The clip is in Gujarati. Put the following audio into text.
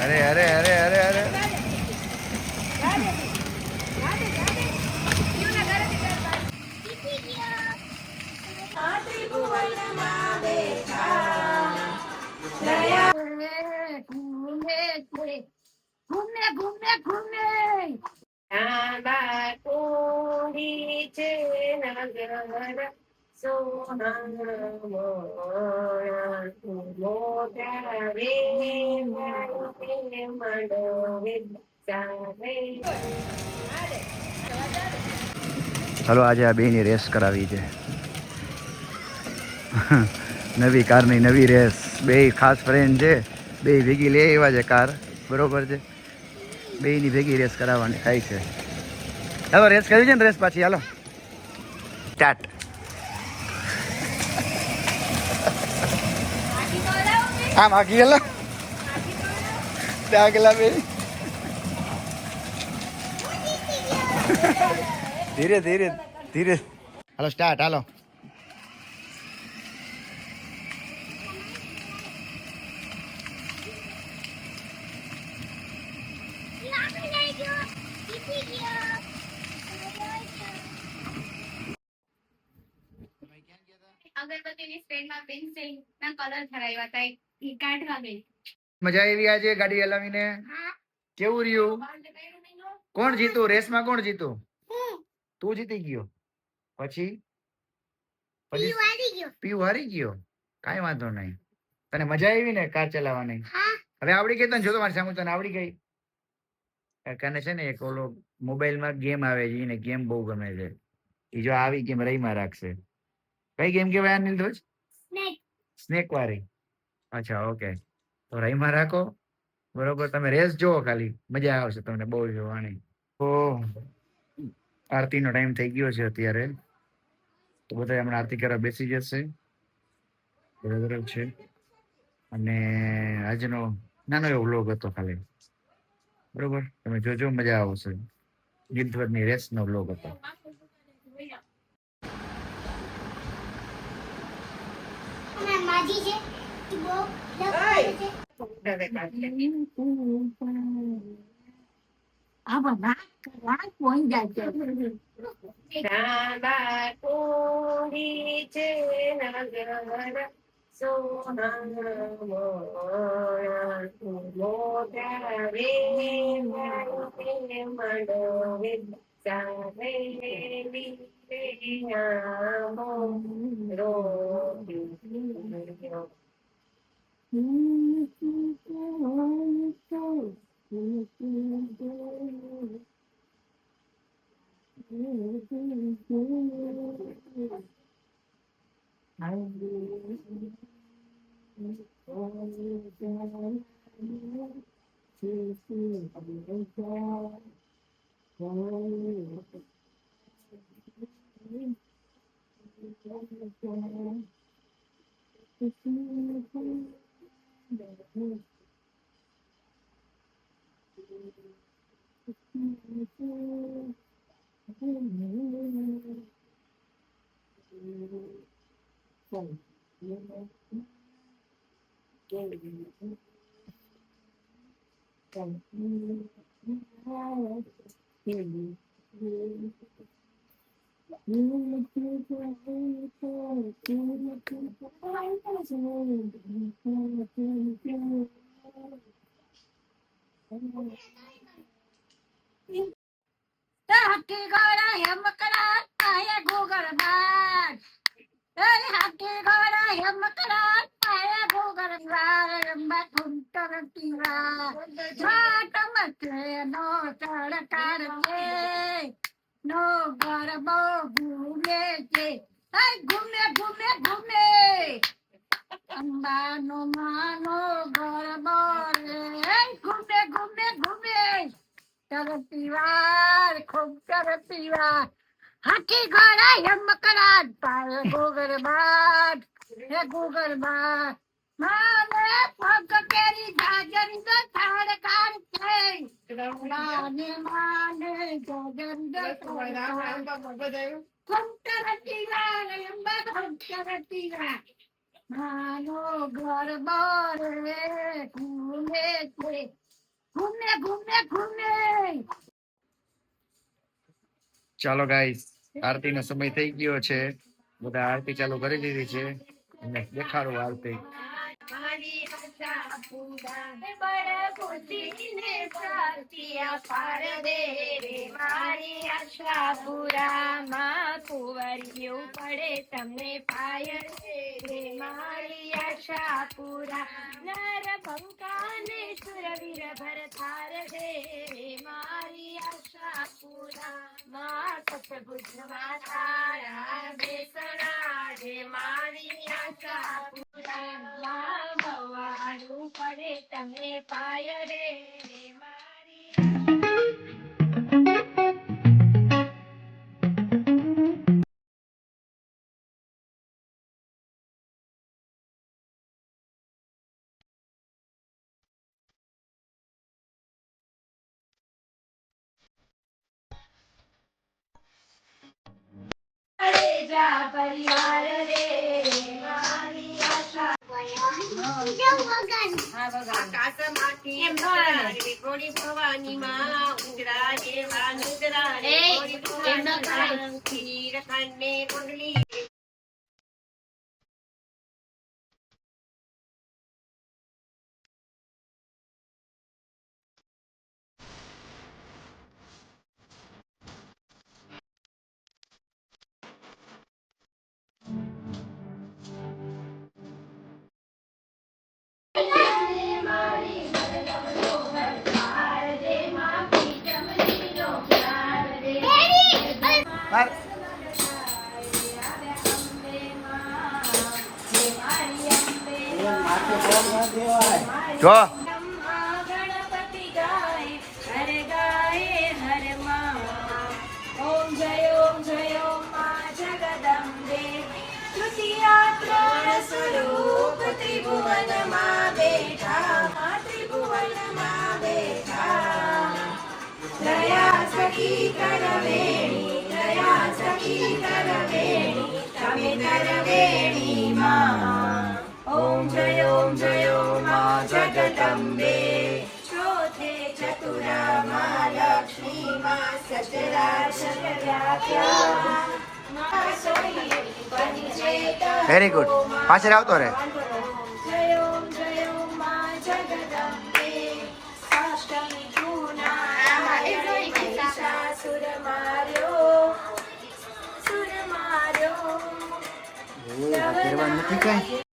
અરે અરે અરે અરે અરે ઘૂમને ઘૂમને ઘૂમને કોડી છે નગર સોના મોટા રે મંડવે સારે. ચાલો આજે આ બેની રેસ કરાવી છે. નવી કારની નવી રેસ. બે ખાસ ફ્રેન્ડ છે, બે ભેગી લે એવા છે કાર. બરોબર છે, બેની ભેગી રેસ કરાવવાની થાય છે. ચાલો રેસ કરી છે ને, રેસ પાછી હાલો સ્ટાર્ટ. આમ આગી ગયેલા ત્યાં ગયેલા બે. ધીરે ધીરે ધીરે હાલો સ્ટાર્ટ હાલો. અગરબત્તીની સ્પ્રેડમાં પેન્સિલ ના કલર ધરાવ્યા હતા એ કાઢવા ગઈ. મજા આવી આજે ગાડી હલાવીને? કેવું રહ્યું? કોણ જીતું રેસમાં? કોણ જીતું? તું જીતી ગયો. પછી પીયુ હારી ગયો. કાંઈ વાંધો નહીં. તને મજા આવી ને કાર ચલાવવાની? હવે આવડી ગઈ તને? જો તમારી સામે તને આવડી ગઈ. કાને છે ને એક ઓલો મોબાઈલમાં ગેમ આવે છે, એને ગેમ બહુ ગમે છે. એ જો આવી ગેમ રહીમાં રાખશે. કઈ ગેમ કેવાય નિર્દોષ? સ્નેક વાળી. અચ્છા ઓકે, તો રહીમાં રાખો. બરોબર, તમે રેસ જોવો, ખાલી મજા આવશે તમને બહુ જોવાની. તો આરતીનો ટાઈમ થઈ ગયો છે અત્યારે, તો બધા હમણાં આરતી કરવા બેસી જશે. બરોબર છે. અને આજનો નાનો એવો વ્લોગ હતો ખાલી. બરોબર, તમે જોજો, મજા આવશે. ગિદ્ધવરની રેસ નો વ્લોગ હતો. કોડી છે નગર સોના મોટા રે મંડવે સારે હકી ગોળા એમ કરા આયા ગોગળ બાર. હકી ગોળા એમ કરા આયા ગોગળ બાર. રંબા કુંતર તીરા માટ મતે નો ચડકાર છે, નો ગરબો ઘૂમે છે. ઘૂમે ઘૂમે ઘૂમે અંબાનો માનો ગરબો રે. ઘૂમે ઘૂમે ઘૂમે તરતી વાર ખૂબ તરતી વાર. હાથી ઘોડા એમ કરાટ પાય ગોગર બાદ હે ગોગર બાદ. માને પગ કેરી જાજરી તો થાળ કાર છે. માને માને જાજરી તો ખૂબ તરતી વાર અંબા ખૂબ તરતી વાર. માનો ઘર બારે ઘૂમે છે ઘૂમે ઘૂમે ઘૂમે. ચાલો ગાઈસ, આરતી નો સમય થઈ ગયો છે. બધા આરતી ચાલુ કરી દીધી છે. અને દેખાડો આરતી. મારી આશા પૂરા બડ ખુશીને સાચિયા પાર દે રે મારી આશા પૂરા માં કુંવરિયું પડે તમને પાય રે મારી આશા પૂરા નર બંકાને સુરવીર ભરતાર દે રે મારી આશા પૂરા માં સતબુદ્ધમાં તારા બેસણા રે મારી આશા ભવાનું પડે તમને પાય રે મારી જા પરિવાર રે મારી આશા આકાશમાંથી ઉતરાડી ગોળી ભવાની માં ઉંદરા જેવા નુંદરા રે ગોળી ભવાની ખીર ખાને કુંડલી જો ગણપતિ ગાય હર ગાય હર માં ઓમ જય માં જગદંબે તૃતીયા ત્રણ સ્વરૂપ ત્રિભુવનમાં બેઠા માં ત્રિભુવનમાં બેઠા દયા સખી કરવેણી દયા સખી કરવેણી તમે કરવેણી માં ઓમ જય માં જગદંબે ચોથે ચતુરા માં લક્ષ્મી માં સચરાચર વ્યાખ્યા માં સોઈ પંચેત વેરી ગુડ. પાછળ આવતો રે. જય માં જગદંબે અષ્ટમી જૂના સુર માર્યો નથી કઈ